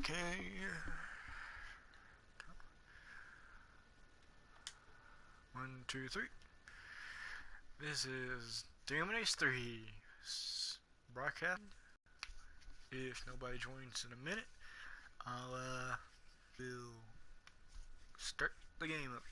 Okay. 1, 2, 3. This is Doom Ace 3 broadcast. If nobody joins in a minute, we'll start the game up.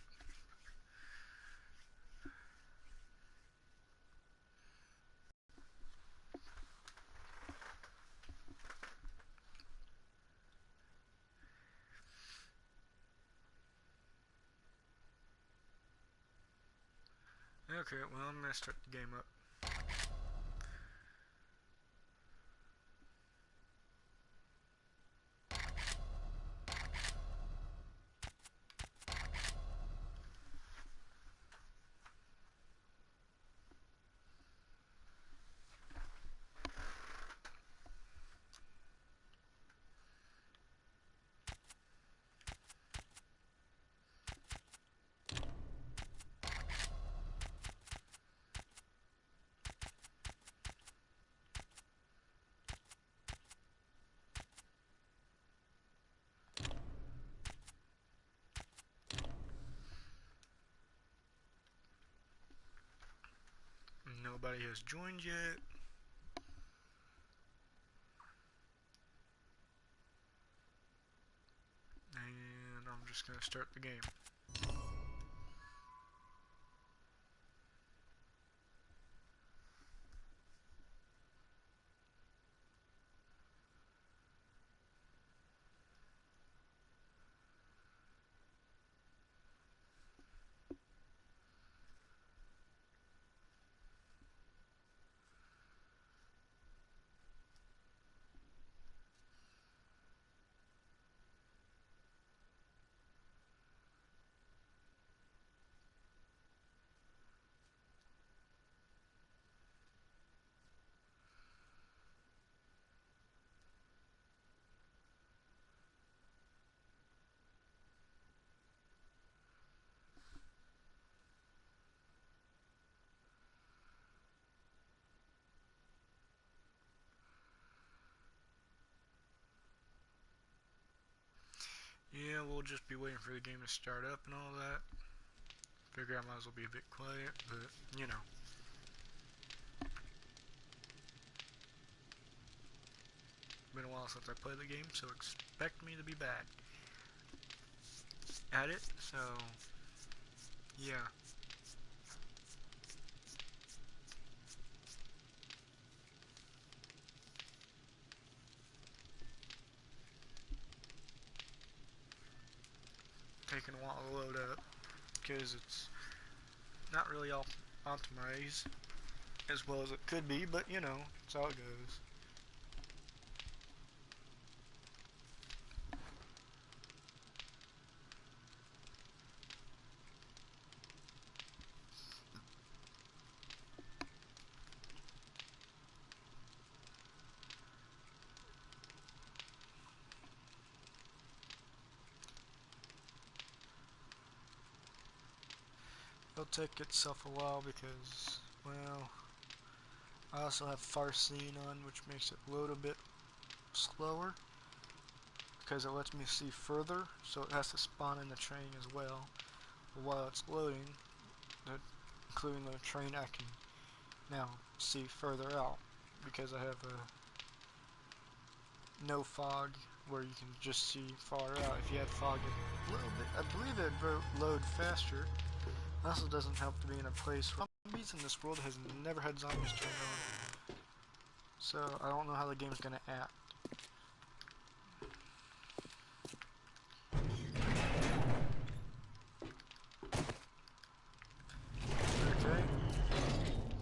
Okay, well, I'm gonna start the game up. Nobody has joined yet. And I'm just gonna start the game. Yeah, we'll just be waiting for the game to start up and all that. Figure I might as well be a bit quiet, but you know. Been a while since I played the game, so expect me to be bad at it, so yeah. Taking a while to load up because it's not really all optimized as well as it could be, but you know, that's how it goes. It'll take itself a while because, well, I also have far seeing on, which makes it load a bit slower because it lets me see further, so it has to spawn in the train as well. But while it's loading, including the train, I can now see further out because I have a no fog where you can just see far out. If you had fog a little bit, I believe it'd load faster. It also doesn't help to be in a place where zombies in this world has never had zombies turned on. So I don't know how the game's gonna act. Okay,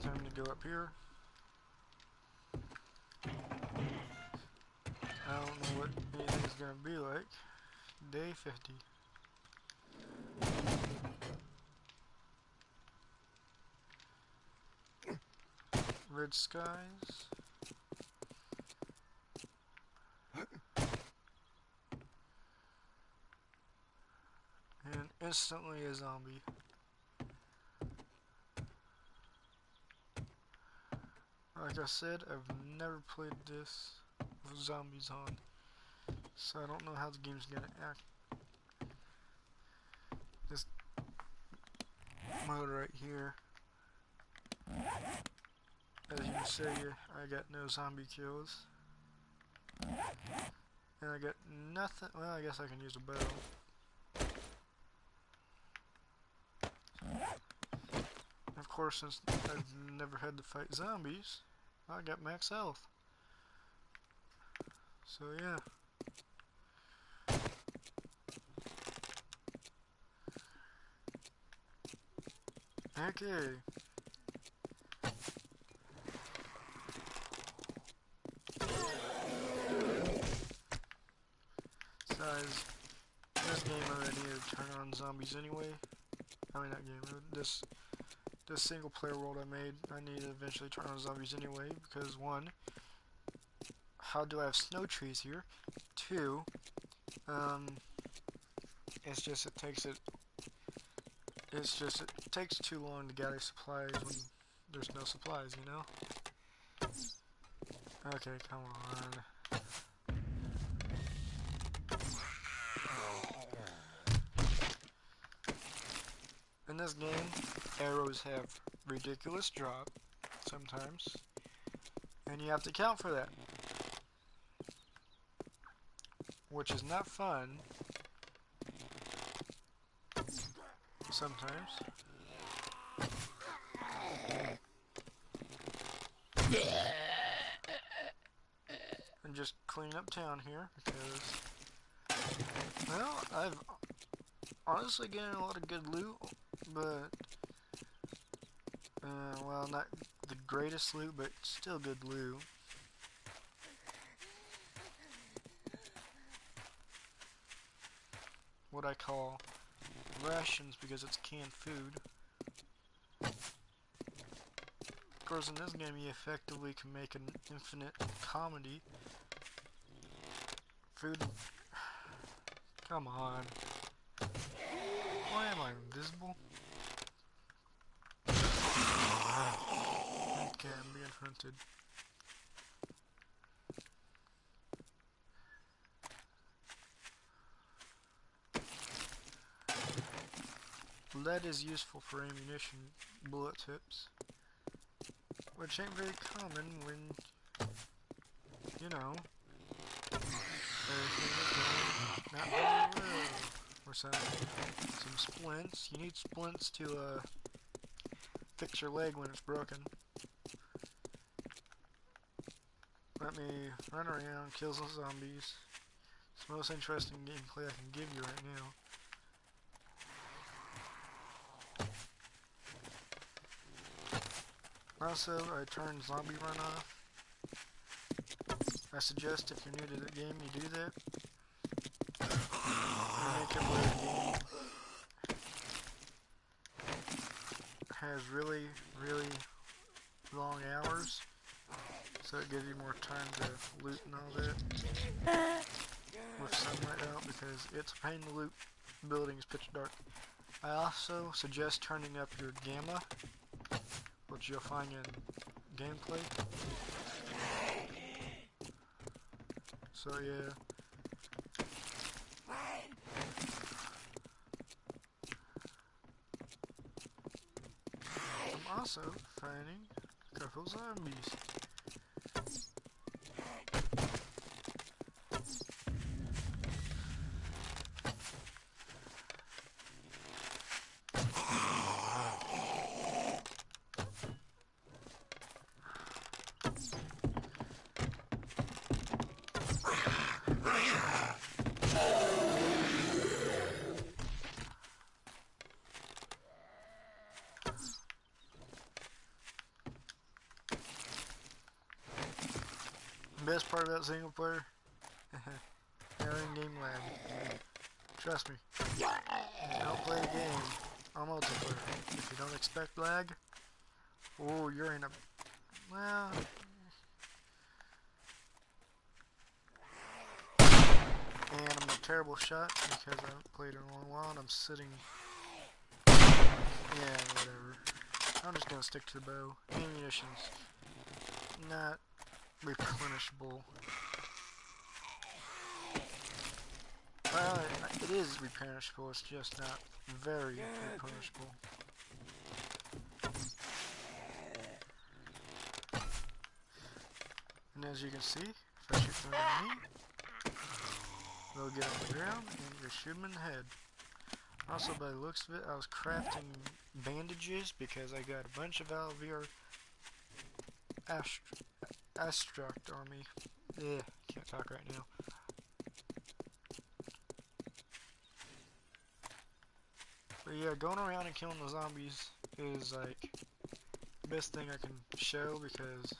time to go up here. I don't know what anything's gonna be like. Day 50. Red skies. And instantly a zombie. Like I said, I've never played this with zombies on. So I don't know how the game's gonna act. This mode right here, as you can see, I got no zombie kills. And I got nothing. Well, I guess I can use a bow. Of course, since I've never had to fight zombies, I got max health. So yeah. Okay. Besides, this game I need to turn on zombies anyway. I mean, not game. This single player world I made, I need to eventually turn on zombies anyway, because one, how do I have snow trees here? Two, it takes too long to gather supplies when there's no supplies, you know? Okay, come on. In this game, arrows have ridiculous drop sometimes, and you have to account for that, which is not fun sometimes. And just clean up town here because, well, I've honestly getting a lot of good loot, but well, not the greatest loot, but still good loot. What I call rations because it's canned food. Of course, in this game, you effectively can make an infinite comedy. Food. Come on. Why am I invisible? Okay, I'm being hunted. Lead is useful for ammunition, bullet tips, which ain't very common when, you know, everything is going not very well. Or some splints. You need splints to fix your leg when it's broken. Let me run around, kill some zombies. It's the most interesting gameplay I can give you right now. Also, I turned zombie run off. I suggest if you're new to the game, you do that. You make it where the game has really, really long hours, so it gives you more time to loot and all that with sunlight out, because it's a pain to loot. The building is pitch dark. I also suggest turning up your gamma, which you'll find in gameplay. So yeah. I'm also finding a couple zombies. Best part about single player, in-game lag. Trust me. Don't play a game on multiplayer if you don't expect lag. Oh, you're in a, well, and I'm a terrible shot because I haven't played in a long while and I'm sitting. Yeah, whatever. I'm just gonna stick to the bow. Ammunition's not replenishable. Well, it is replenishable, it's just not very replenishable. And as you can see, if I shoot them in the knee, they'll get on the ground and you shoot them in the head. Also, by the looks of it, I was crafting bandages because I got a bunch of Alvir Astruct army. Yeah, can't talk right now. But yeah, going around and killing the zombies is like the best thing I can show because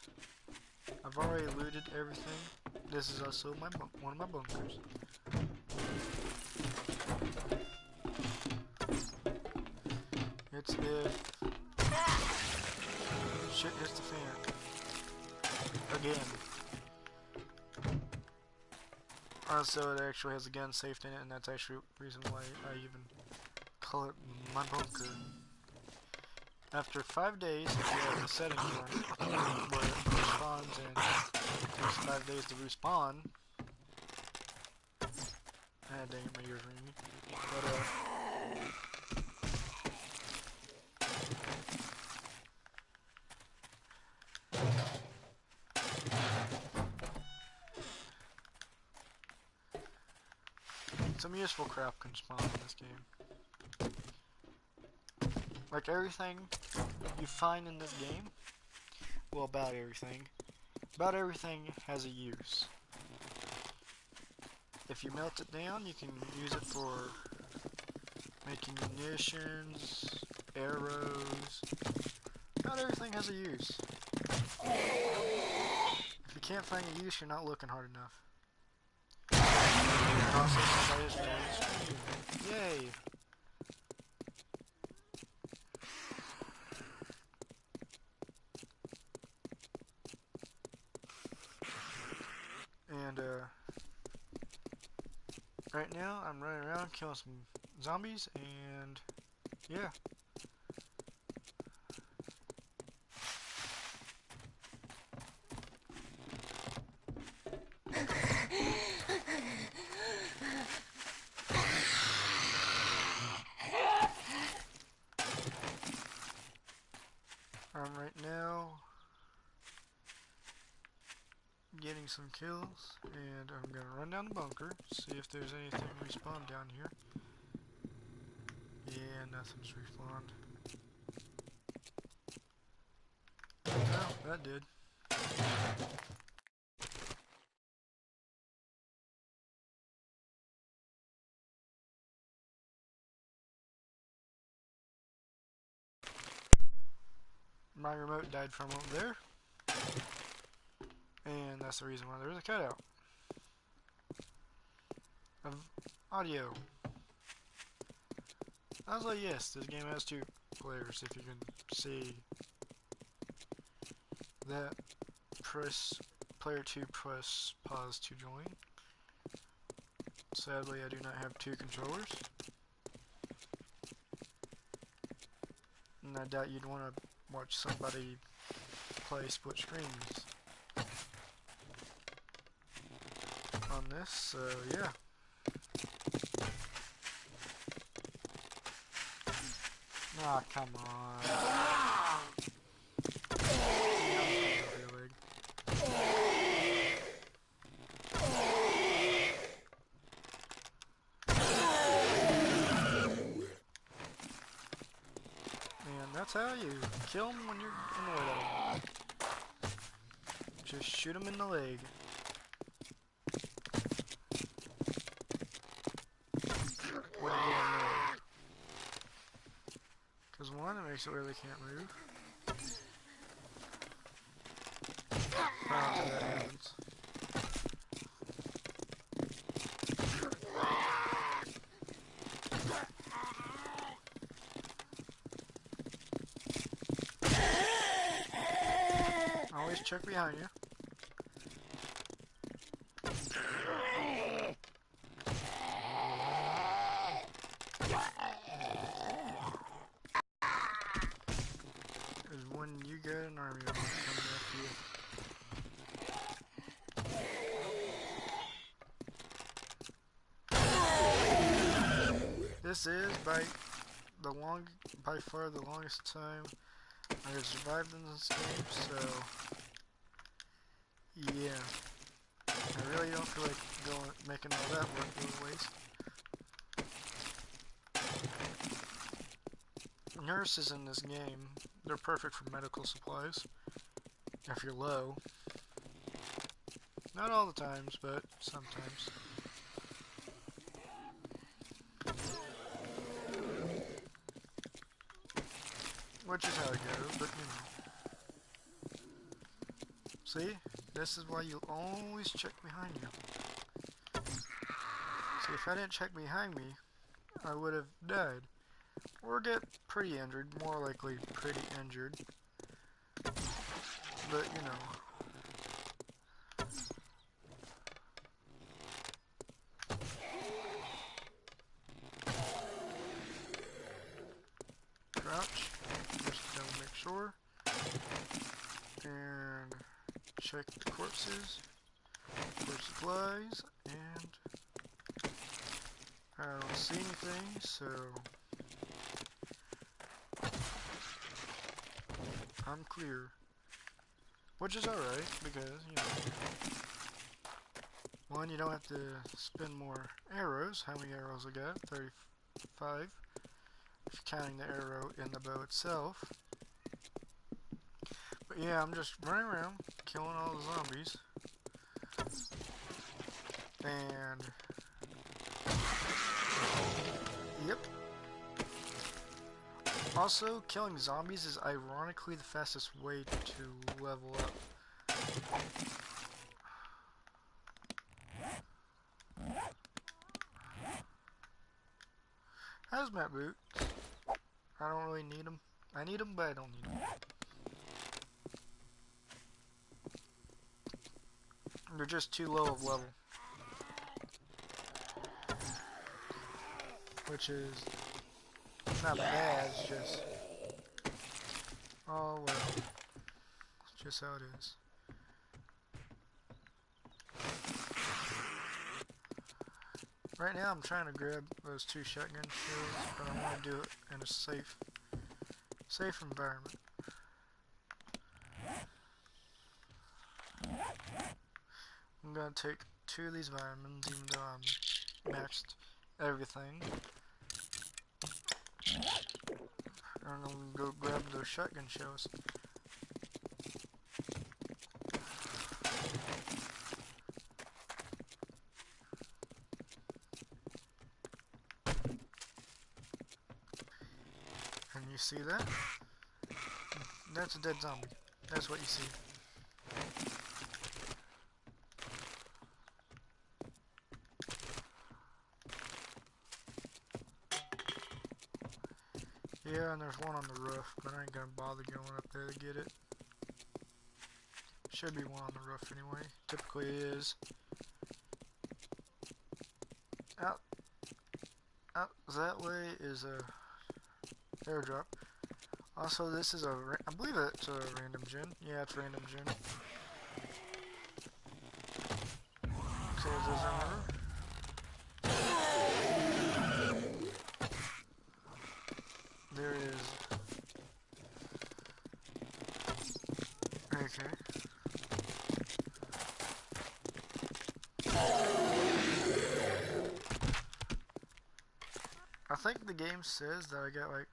I've already looted everything. This is also one of my bunkers. It's if shit hits the fan again. Also, it actually has a gun saved in it, and that's actually the reason why I even call it my bunker. After 5 days, if you have the settings on, where it respawns and it takes 5 days to respawn. Ah, dang it, my ears ringing. But, some useful crap can spawn in this game. Like everything you find in this game, well, about everything has a use. If you melt it down, you can use it for making munitions, arrows. Not everything has a use. If you can't find a use, you're not looking hard enough. Yay! And right now I'm running around killing some zombies, and yeah. I'm right now getting some kills, and I'm gonna run down the bunker, see if there's anything respawned down here. Yeah, nothing's respawned. Oh, that did. My remote died from over there. And that's the reason why there's a cutout of audio. I was like, yes, this game has 2 players. If you can see that, press player 2, press pause to join. Sadly, I do not have 2 controllers. And I doubt you'd want to watch somebody play split screens on this, so yeah. Ah, oh, come on. And that's how you kill them when you're in the way of them. Just shoot them in the leg. What do you know? Because one, it makes it where they can't move. How that happens. Always check behind you. There's one you got an army of them coming after you. this is by far the longest time I have survived in this game, so yeah. I really don't feel like making all that work go to waste. Nurses in this game, they're perfect for medical supplies. If you're low. Not all the times, but sometimes. Which is how it goes, but you know. See? This is why you always check behind you. See, if I didn't check behind me, I would have died. Or get pretty injured, more likely pretty injured. But, you know. Crouch, just to make sure. And check the corpses for supplies, and I don't see anything, so I'm clear. Which is alright, because, you know, one, you don't have to spend more arrows. How many arrows I got? 35. If you're counting the arrow in the bow itself. But yeah, I'm just running around, killing all the zombies. And yep. Also, killing zombies is ironically the fastest way to level up. Hazmat boots. I don't really need them. I need them, but I don't need them. They're just too low of level. Which is not bad, it's just, oh well, it's just how it is. Right now I'm trying to grab those 2 shotgun shells, but I want to do it in a safe environment. I'm going to take 2 of these vitamins, even though I'm maxed everything. I'm going to go grab those shotgun shells. And you see that? That's a dead zombie. That's what you see. Yeah, and there's one on the roof, but I ain't gonna bother going up there to get it. Should be one on the roof anyway. Typically is. Out that way is a airdrop. Also, this is I believe it's a random gen. Yeah, it's random gen. So there's another. There is. Okay. I think the game says that I got like,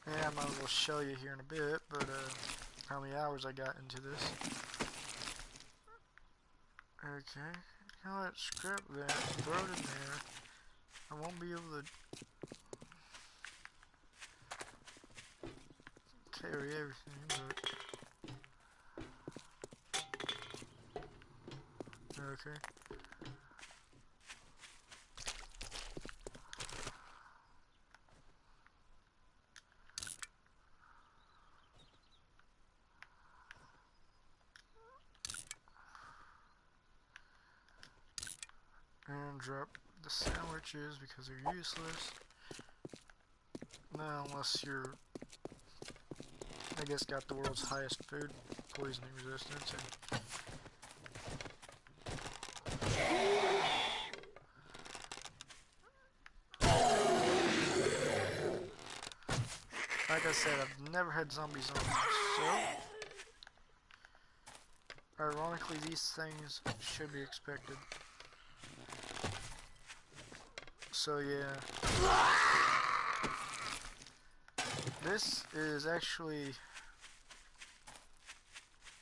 yeah, I might as well show you here in a bit, but how many hours I got into this. Okay, you know what, scrap that, throw it in there. I won't be able to carry everything, but okay. And drop the sandwiches because they're useless. Now, unless you're, I guess, got the world's highest food poisoning resistance. And like I said, I've never had zombies on me, so ironically these things should be expected. So yeah, this is actually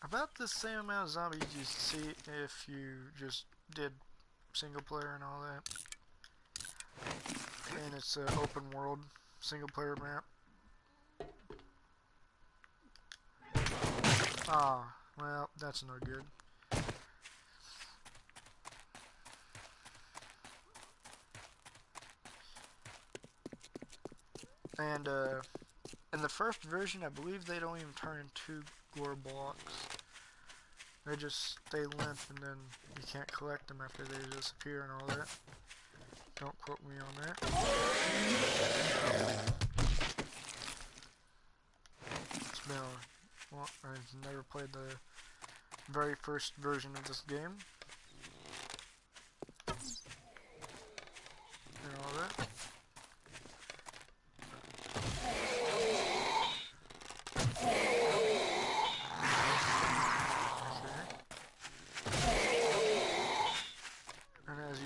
about the same amount of zombies you see if you just did single player and all that. And it's an open world single player map. Ah, well, that's no good. And in the first version, I believe they don't even turn into gore blocks. They just stay limp, and then you can't collect them after they disappear and all that. Don't quote me on that. It's been well, I've never played the very first version of this game. And all that.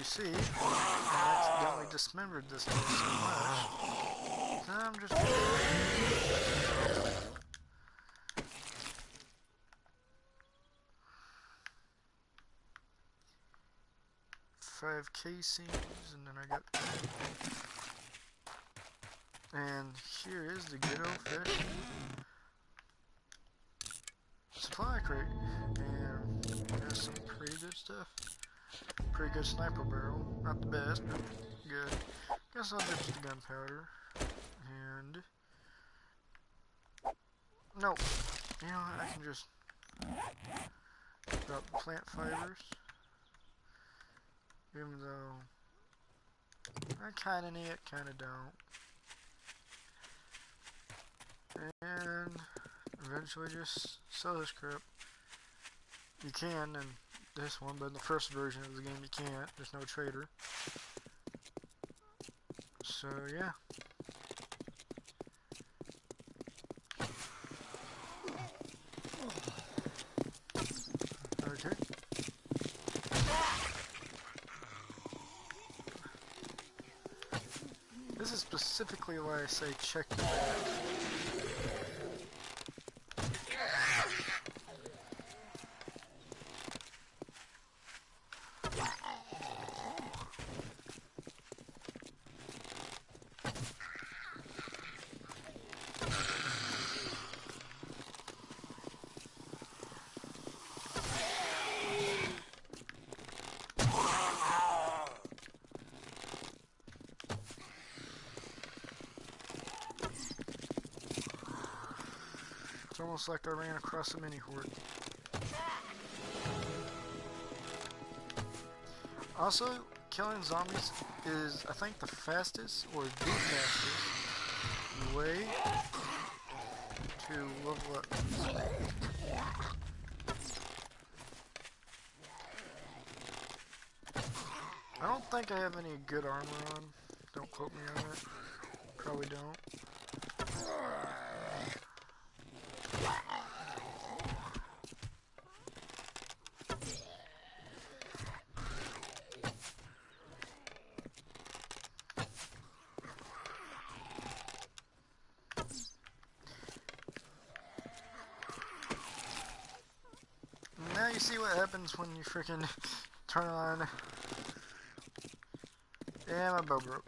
See, I accidentally dismembered this thing so much. So I'm just 5 casings, and then I got and here is the good old fashioned supply crate, and there's some pretty good stuff. Pretty good sniper barrel, not the best, but good. Guess I'll ditch the gunpowder. And no, you know what? I can just drop plant fibers, even though I kinda need it, kinda don't. And eventually just sell this crap. You can, and this one, but in the first version of the game you can't. There's no trader. So yeah. Okay. This is specifically why I say check your back. It's almost like I ran across a mini horde. Also, killing zombies is, I think, the fastest or the fastest way to level up. I don't think I have any good armor on. Don't quote me on it. Probably don't. Now you see what happens when you freaking turn on. Yeah, my bow broke.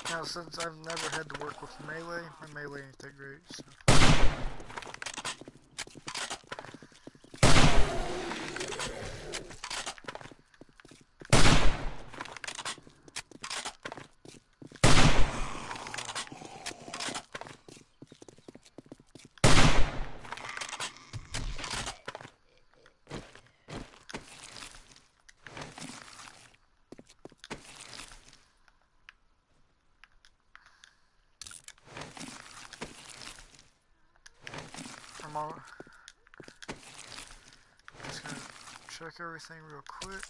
Now, since I've never had to work with melee, my melee ain't that great, so. all just gonna check everything real quick.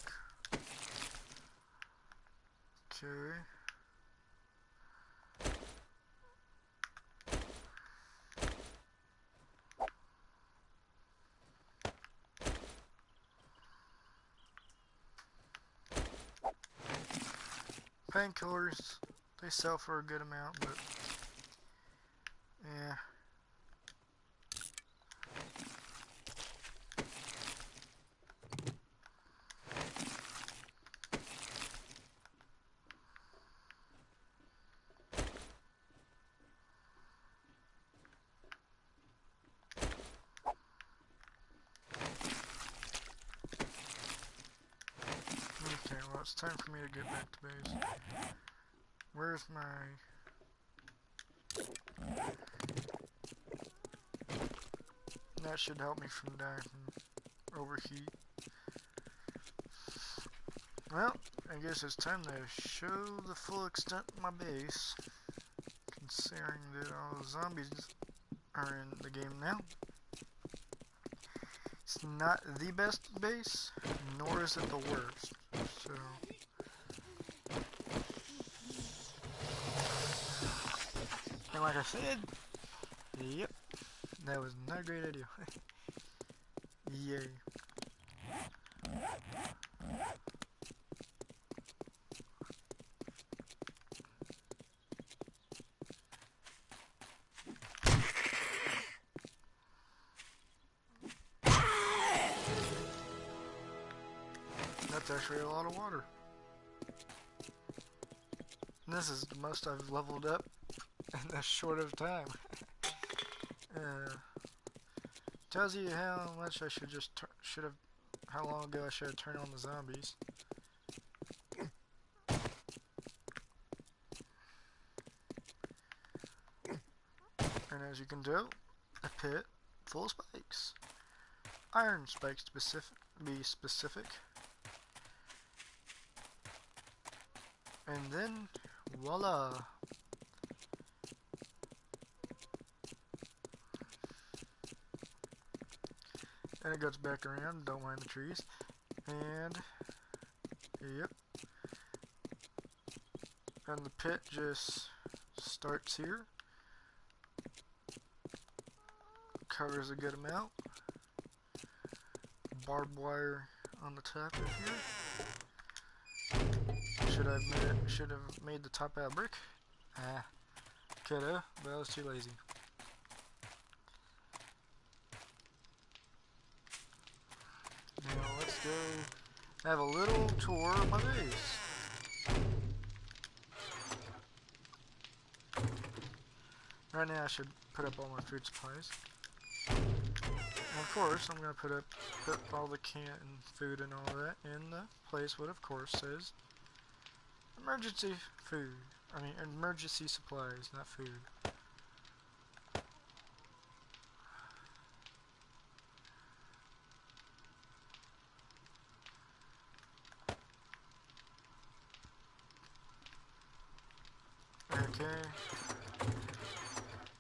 Okay. Painkillers, they sell for a good amount, but yeah. Okay, well it's time for me to get back to base. Where's my... That should help me from dying from overheat. Well, I guess it's time to show the full extent of my base. Considering that all the zombies are in the game now. It's not the best base, nor is it the worst. So... And like I said, yep, that was not a great idea. Yay. That's actually a lot of water. And this is the most I've leveled up in this short of time. Tells you how much I how long ago I should have turned on the zombies. And as you can tell, a pit full of spikes. Iron spikes to be specific. And then, voila! And it goes back around, don't mind the trees. And, yep. And the pit just starts here. Covers a good amount. Barbed wire on the top of here. Should have made the top out of brick. Coulda, but I was too lazy. Now let's go have a little tour of my base. Right now I should put up all my food supplies. And of course I'm gonna put all the canned food and all that in the place what of course says emergency food. I mean emergency supplies, not food. Okay.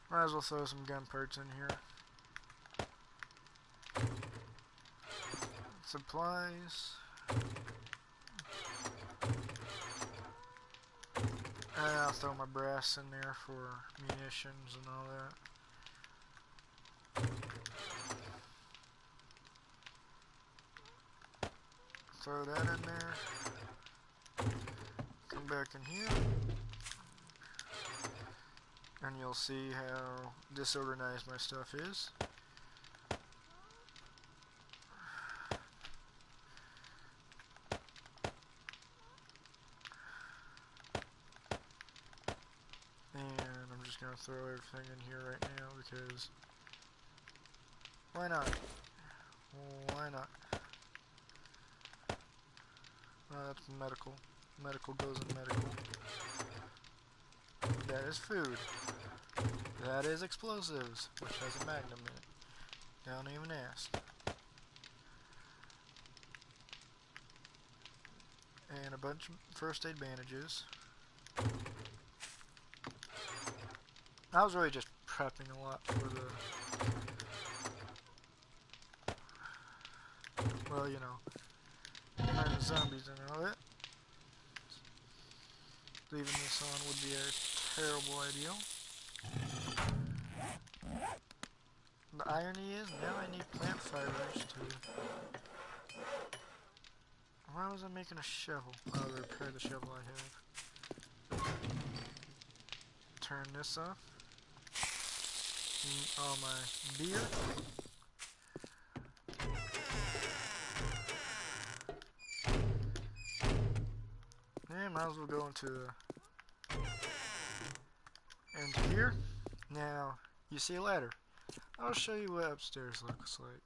Might as well throw some gun parts in here. Supplies. And I'll throw my brass in there for munitions and all that. Throw that in there. Come back in here. And you'll see how disorganized my stuff is. And I'm just gonna throw everything in here right now because why not? Why not? That's medical. Medical goes in medical. That is food. That is explosives, which has a magnum in it. Don't even ask. And a bunch of first aid bandages. I was really just prepping a lot for the well, you know, turn zombies and all that. Leaving this on would be a terrible idea. The irony is, now I need plant fibers to... Why was I making a shovel? Oh, to repair the shovel I have. Turn this off. All my beer. Yeah, might as well go into here. Now, you see a ladder. I'll show you what upstairs looks like.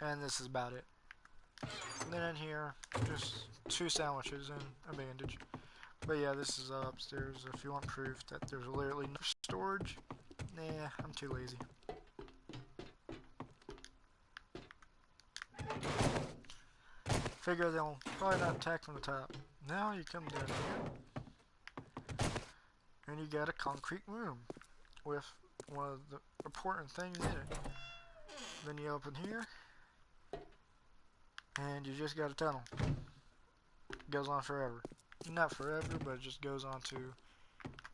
And this is about it. And then in here, just 2 sandwiches and a bandage. But yeah, this is upstairs. If you want proof that there's literally no storage, nah, I'm too lazy. Figure they'll probably not attack from the top. Now you come down here, and you got a concrete room with one of the important things in it. Then you open here, and you just got a tunnel. It goes on forever. Not forever, but it just goes on to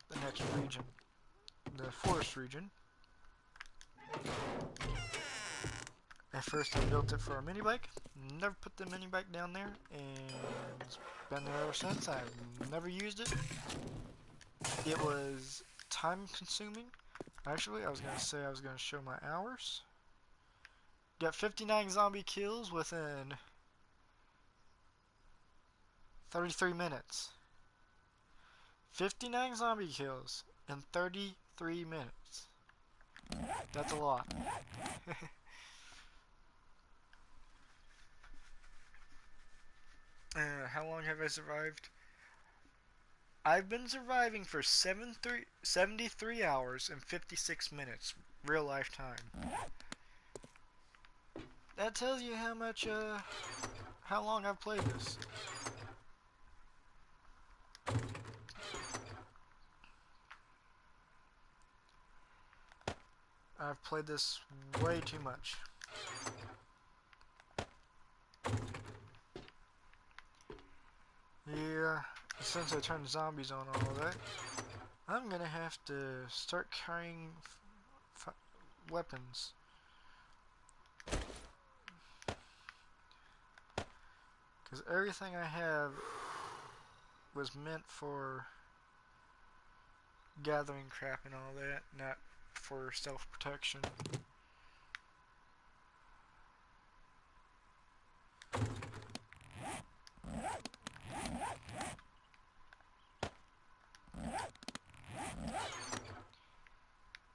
the next region. The forest region. At first I built it for a mini bike. Never put the mini bike down there, and it's been there ever since. I've never used it. It was time consuming. Actually, I was going to say I was going to show my hours. Got 59 zombie kills within 33 minutes. 59 zombie kills in 33 minutes. That's a lot. How long have I survived? I've been surviving for 73 hours and 56 minutes, real life time. That tells you how much, how long I've played this. I've played this way too much. Yeah, since I turned zombies on all that, I'm gonna have to start carrying weapons. Because everything I have was meant for gathering crap and all that, not for self-protection.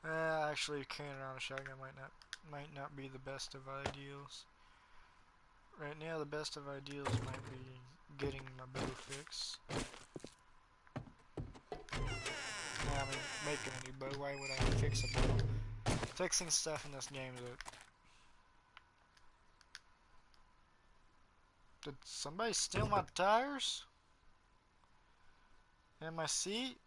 Actually, carrying around a shotgun might not be the best of ideals. Right now, the best of ideals might be getting my bow fixed. I mean, making a new bow. Why would I fix a bow? Fixing stuff in this game is it. Did somebody steal my tires? And my seat?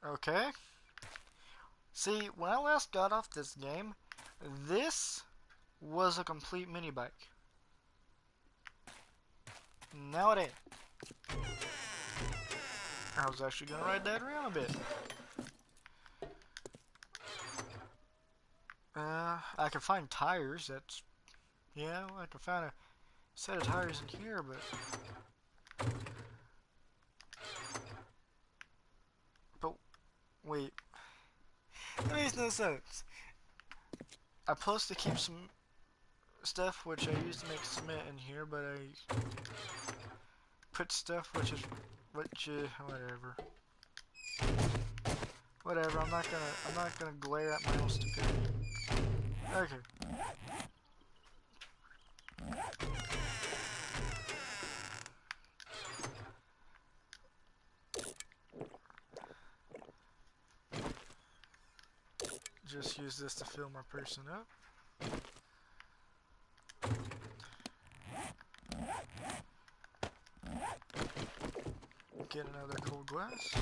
Okay. See, when I last got off this game, this was a complete mini bike. Now it ain't. I was actually gonna ride that around a bit. I can find tires. That's, yeah, I can find a set of tires in here, but wait, that makes no sense. I'm supposed to keep some stuff which I used to make cement in here, but I put stuff which whatever. Whatever, I'm not gonna glare at my own stupidity. Okay. Just use this to fill my person up. get another cold glass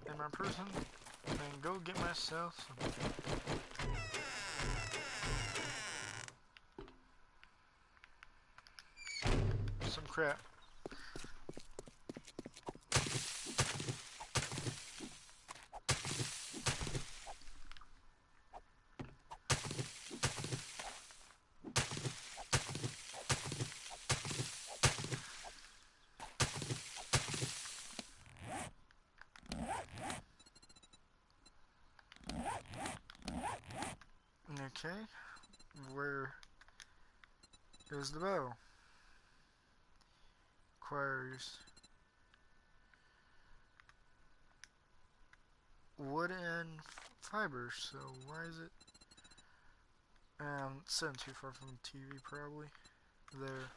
in my person, and go get myself some crap. Okay, where is the bow? Requires wood and fibers, so why is it? Sitting too far from the TV, probably. There.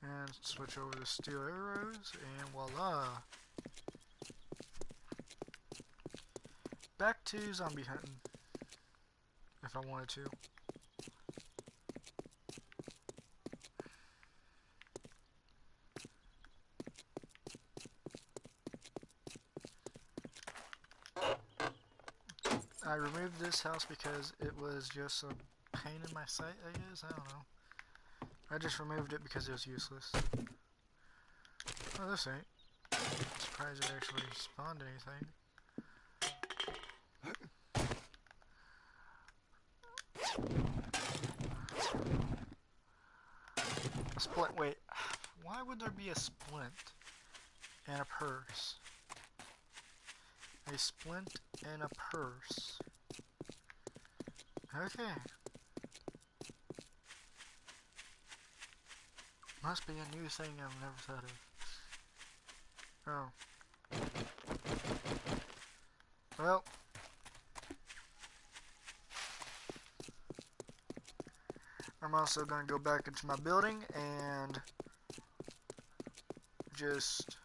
And switch over to steel arrows, and voila! Back to zombie hunting, if I wanted to. I removed this house because it was just a pain in my sight, I guess? I don't know. I just removed it because it was useless. Oh, this ain't. I'm surprised it actually spawned anything. A splint. Wait, why would there be a splint and a purse? A splint and a purse. Okay. Must be a new thing I've never thought of. Oh. Well. I'm also going to go back into my building and just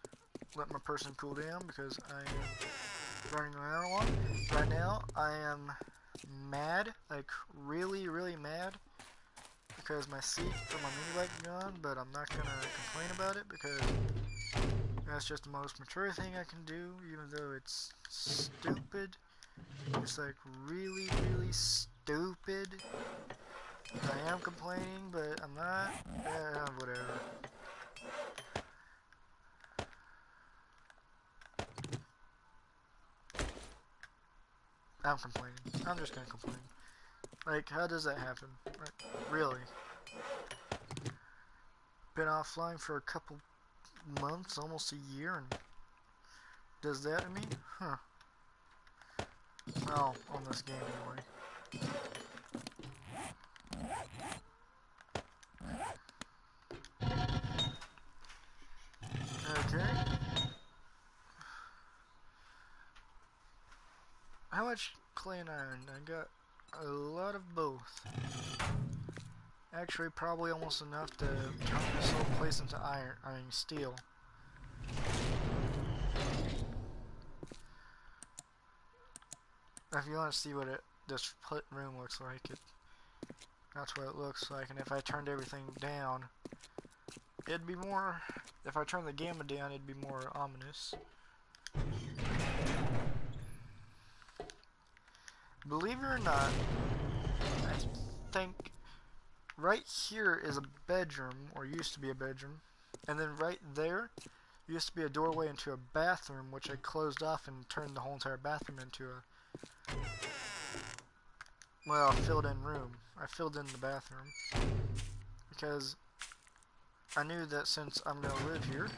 let my person cool down because I am running around a lot. Right now, I am mad, like really, really mad, because my seat for my mini bike is gone, but I'm not going to complain about it because that's just the most mature thing I can do, even though it's stupid. It's like really, really stupid. I am complaining, but I'm not. Whatever. I'm complaining. I'm just gonna complain. Like, how does that happen? Like, really? Been offline for a couple months, almost a year, and does that to me? Huh. Well, on this game anyway. Okay. How much clay and iron? I got a lot of both. Actually, probably almost enough to turn this whole place into steel. If you want to see what this room looks like, that's what it looks like. And if I turned everything down, it'd be more. If I turned the gamma down, it'd be more ominous. Believe it or not, I think right here is a bedroom, or used to be a bedroom, and then right there used to be a doorway into a bathroom, which I closed off and turned the whole entire bathroom into a, well, filled in room. I filled in the bathroom because I knew that since I'm gonna live here,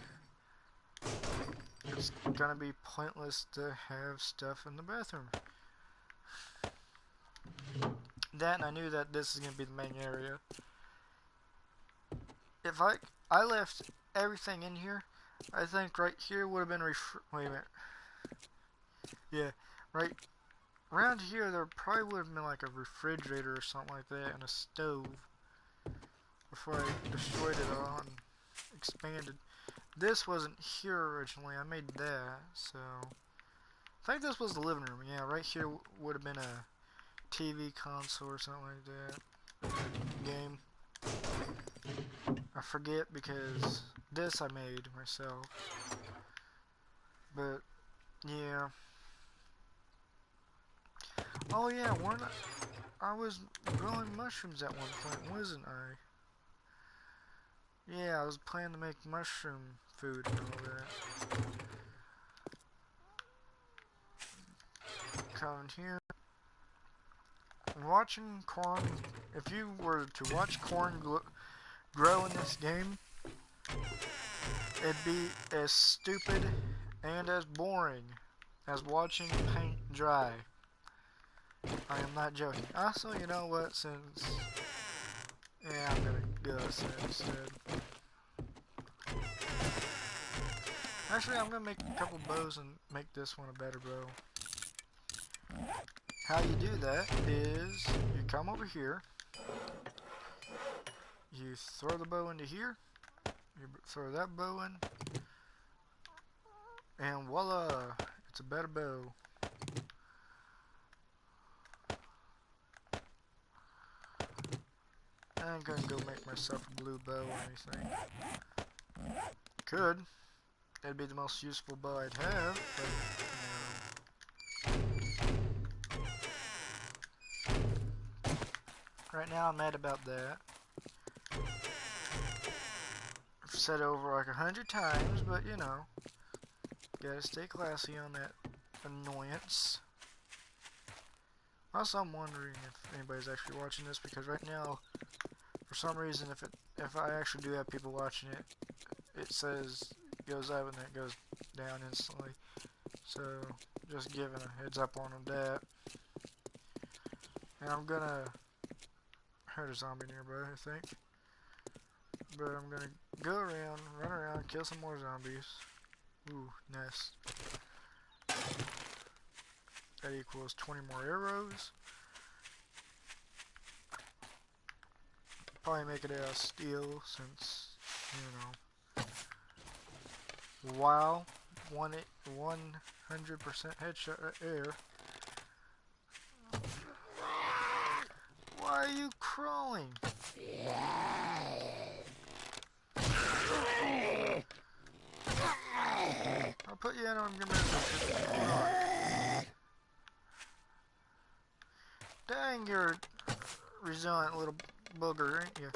it's gonna be pointless to have stuff in the bathroom. Then I knew that this is gonna be the main area. If I left everything in here, I think right here would have been wait a minute. Yeah, right around here there probably would have been like a refrigerator or something like that and a stove before I destroyed it all and expanded. This wasn't here originally. I made that, so I think this was the living room. Yeah, right here would have been a TV console or something like that. Game. I forget because this I made myself. But yeah. Oh yeah, I was growing mushrooms at one point, wasn't I? Yeah, I was planning to make mushroom food and all that. Come here. Watching corn, if you were to watch corn grow in this game, it'd be as stupid and as boring as watching paint dry. I am not joking. Also, you know what, since... Yeah, I'm gonna go outside instead. Actually, I'm gonna make a couple bows and make this one a better bow. How you do that is you come over here, you throw the bow into here, you throw that bow in, and voila, it's a better bow. I ain't gonna go make myself a blue bow or anything. Could. It'd be the most useful bow I'd have, but no. Right now I'm mad about that. I've said it over like 100 times, but you know, gotta stay classy on that annoyance. Also, I'm wondering if anybody's actually watching this, because right now, for some reason, if I actually do have people watching it, it says goes up and then it goes down instantly. So, just giving a heads up on that. And I'm gonna... I heard a zombie nearby, I think. But I'm gonna go around, run around, kill some more zombies. Ooh, nest. That equals 20 more arrows. Probably make it out of steel since, you know. Wow. 100% headshot right there. Why are you crawling? I'll put you in on your misery. Dang, you're a resilient little booger, ain't you?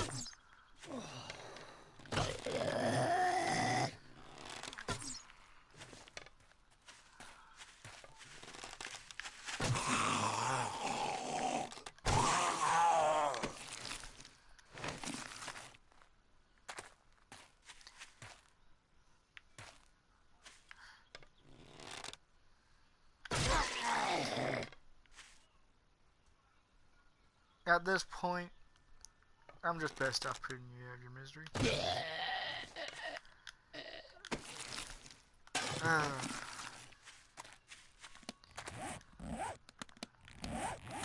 At this point, I'm just best off putting you out of your misery.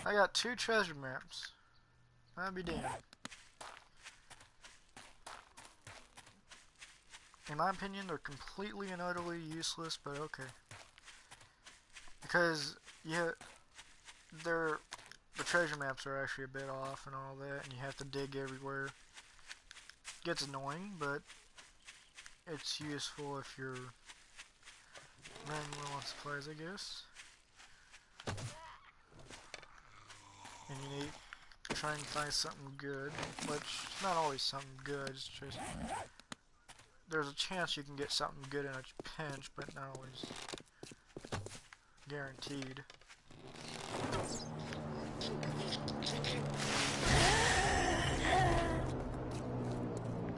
I got 2 treasure maps. I'll be damned. In my opinion, they're completely and utterly useless, but okay. Because, yeah, the treasure maps are actually a bit off and all that, and you have to dig everywhere. Gets annoying, but it's useful if you're running low on supplies, I guess. And you need to try and find something good, which is not always something good, it's just there's a chance you can get something good in a pinch, but not always guaranteed.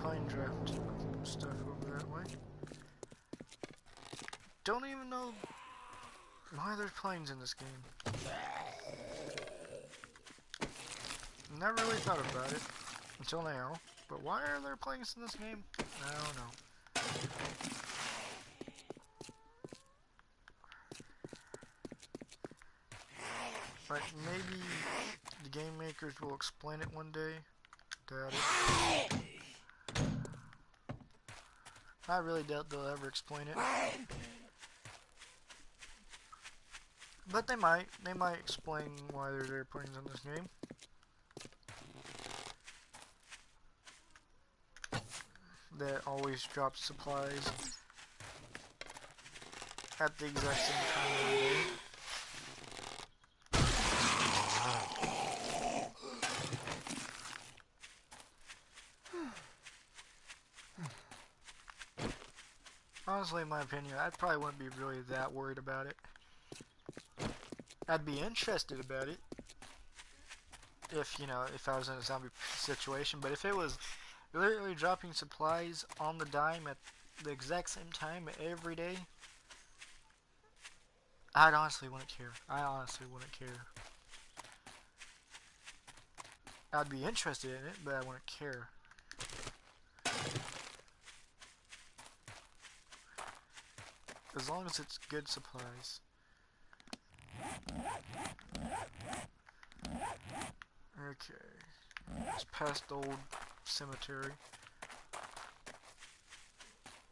Plane draft stuff over that way. Don't even know why there's planes in this game. Never really thought about it until now. But why are there planes in this game? I don't know. But maybe the game makers will explain it one day. Doubt it. I really doubt they'll ever explain it. But they might explain why there's airplanes in this game. That always drop supplies at the exact same time of the day. Honestly, in my opinion, I probably wouldn't be really that worried about it. I'd be interested about it if, you know, if I was in a zombie situation, but if it was literally dropping supplies on the dime at the exact same time every day, I honestly wouldn't care. I honestly wouldn't care. I'd be interested in it, but I wouldn't care. As long as it's good supplies. Okay. It's past the old cemetery.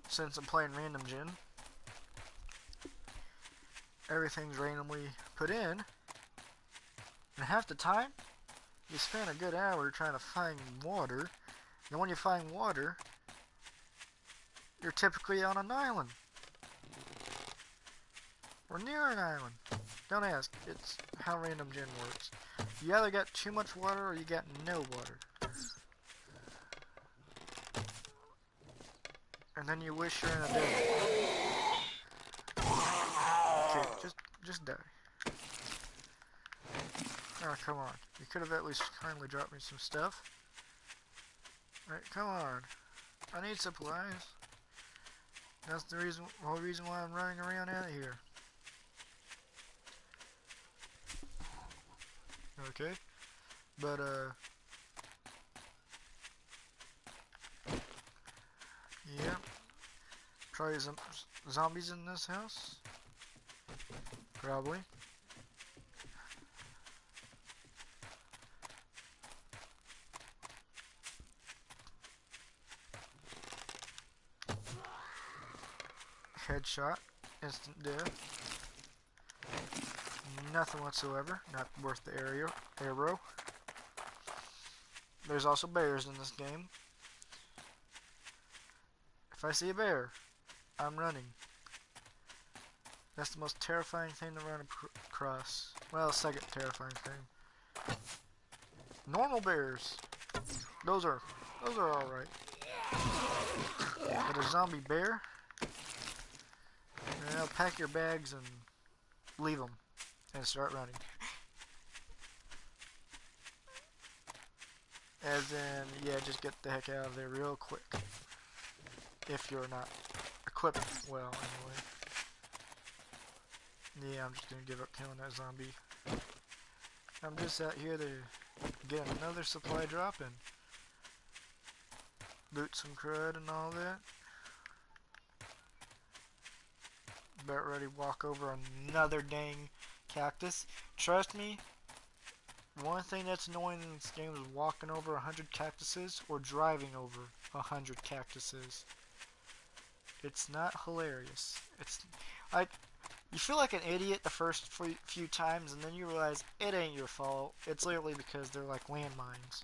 Since I'm playing random gen, everything's randomly put in. And half the time, you spend a good hour trying to find water. And when you find water, you're typically on an island. Or near an island. Don't ask. It's how random gen works. You either got too much water or you got no water. And then you wish you're in a desert. Okay, just die. Oh, come on. You could have at least kindly dropped me some stuff. Alright, come on. I need supplies. That's the whole reason why I'm running around out of here. Okay. But, yeah. Probably some zombies in this house. Probably. Headshot. Instant death. Nothing whatsoever. Not worth the arrow. There's also bears in this game. If I see a bear, I'm running. That's the most terrifying thing to run across. Well, second terrifying thing. Normal bears. Those are alright. But a zombie bear? Well, pack your bags and leave them. And start running. As in, yeah, just get the heck out of there real quick. If you're not equipped well, anyway. Yeah, I'm just gonna give up killing that zombie. I'm just out here to get another supply drop and loot some crud and all that. About ready to walk over another dang cactus. Trust me, one thing that's annoying in this game is walking over 100 cactuses or driving over 100 cactuses. It's not hilarious. It's like, you feel like an idiot the first few times, and then you realize it ain't your fault. It's literally because they're like landmines.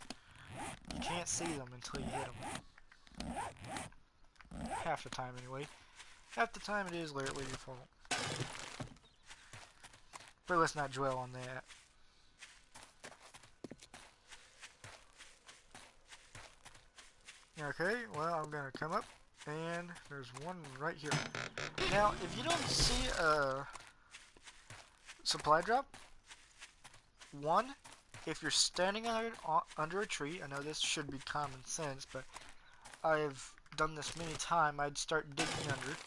You can't see them until you hit them. Half the time, anyway. Half the time it is literally your fault. But let's not dwell on that. Okay, well, I'm gonna come up, and there's one right here. Now, if you don't see a supply drop, one, if you're standing under a tree, I know this should be common sense, but I've done this many times, I'd start digging under.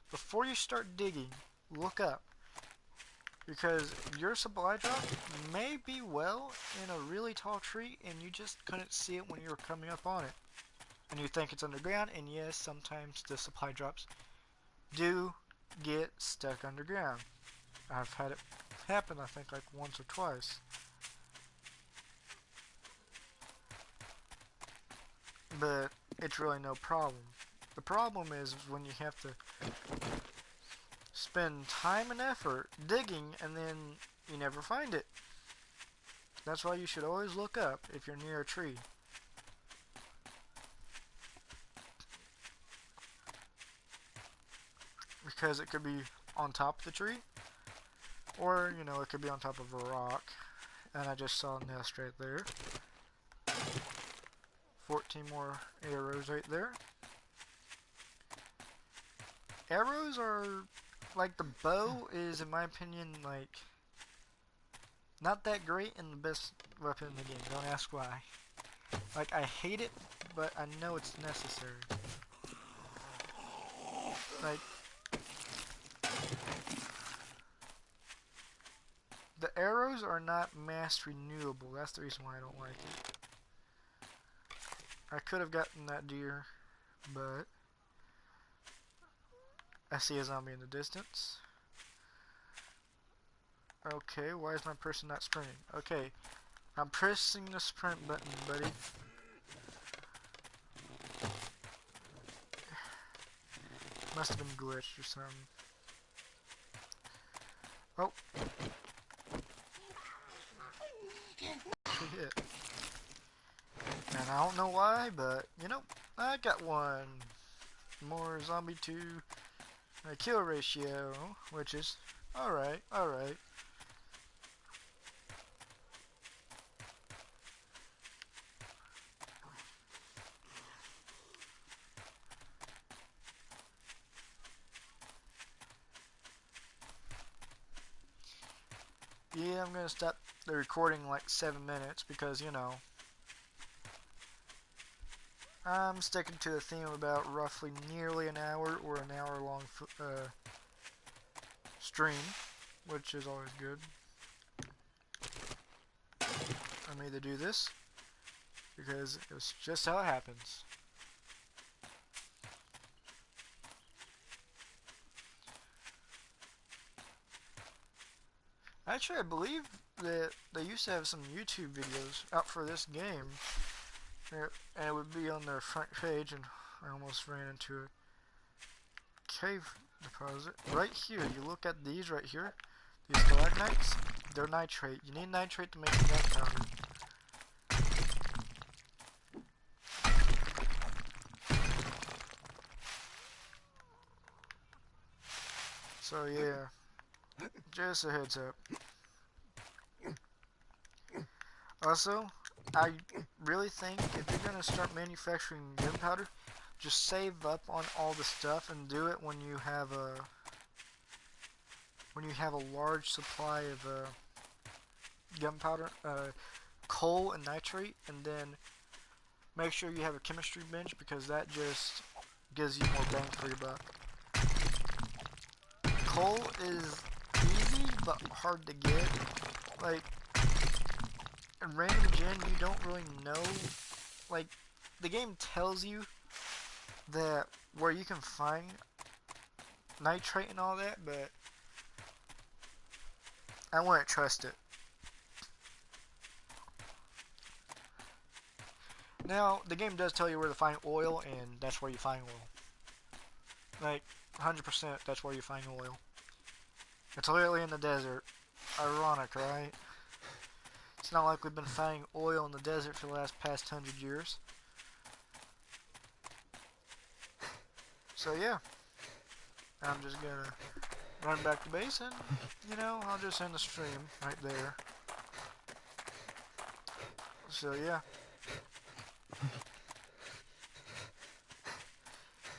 Before you start digging, look up. Because your supply drop may be well in a really tall tree, and you just couldn't see it when you were coming up on it. And you think it's underground, and yes, sometimes the supply drops do get stuck underground. I've had it happen, I think, like once or twice. But it's really no problem. The problem is when you have to spend time and effort digging and then you never find it. That's why you should always look up if you're near a tree. Because it could be on top of the tree, or, you know, it could be on top of a rock. And I just saw a nest right there. 14 more arrows right there. Arrows are, like, the bow is, in my opinion, like, not that great and the best weapon in the game. Don't ask why. Like, I hate it, but I know it's necessary. Like, the arrows are not mass renewable. That's the reason why I don't like it. I could have gotten that deer, but I see a zombie in the distance. Okay, why is my person not sprinting? Okay, I'm pressing the sprint button, buddy. Must have been glitched or something. Oh. Hit. And I don't know why, but, you know, I got one. More zombie to my kill ratio, which is alright, alright. Yeah, I'm gonna stop the recording like 7 minutes because, you know, I'm sticking to the theme of about roughly nearly an hour or an hour long stream, which is always good. I made to do this because it was just how it happens. Actually, I believe that they used to have some YouTube videos out for this game, and it would be on their front page, and I almost ran into a cave deposit. Right here, you look at these right here, these stalagmites, they're nitrate. You need nitrate to make the gunpowder. So yeah, just a heads up. Also, I really think if you're gonna start manufacturing gunpowder, just save up on all the stuff and do it when you have a large supply of gunpowder, coal and nitrate, and then make sure you have a chemistry bench because that just gives you more bang for your buck. Coal is easy but hard to get. Like, in random gen, you don't really know. Like, the game tells you that where you can find nitrate and all that, but I wouldn't trust it. Now, the game does tell you where to find oil, and that's where you find oil. Like, 100% that's where you find oil. It's literally in the desert. Ironic, right? It's not like we've been finding oil in the desert for the past 100 years. So yeah, I'm just gonna run back to base and, you know, I'll just end the stream right there. So yeah.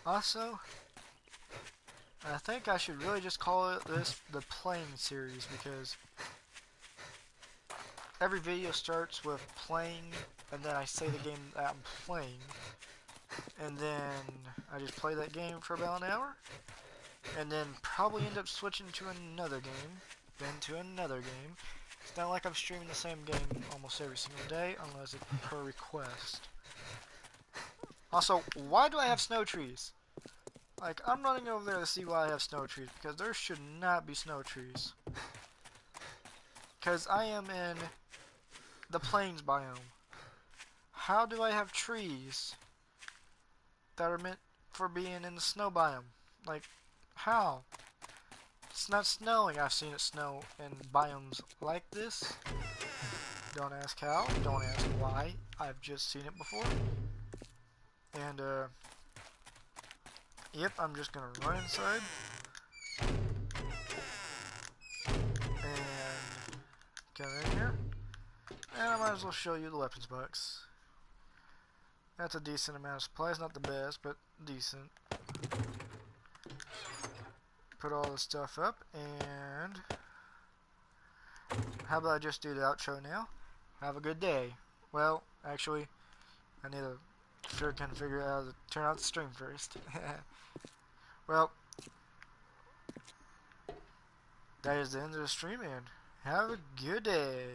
Also, I think I should really just call it the playing series because every video starts with playing and then I say the game that I'm playing and then I just play that game for about an hour and then probably end up switching to another game, then to another game. It's not like I'm streaming the same game almost every single day unless it's per request. Also, why do I have snow trees? Like, I'm running over there to see why I have snow trees, because there should not be snow trees. Because I am in the plains biome. How do I have trees that are meant for being in the snow biome? Like, how? it's not snowing. I've seen it snow in biomes like this. Don't ask how, don't ask why. I've just seen it before. And, yep, I'm just gonna run inside. And come in here. And I might as well show you the weapons box. That's a decent amount of supplies, not the best, but decent. Put all the stuff up, and how about I just do the outro now? Have a good day. Well, actually, I need to figure out how to turn out the stream first. Well, that is the end of the stream, and have a good day.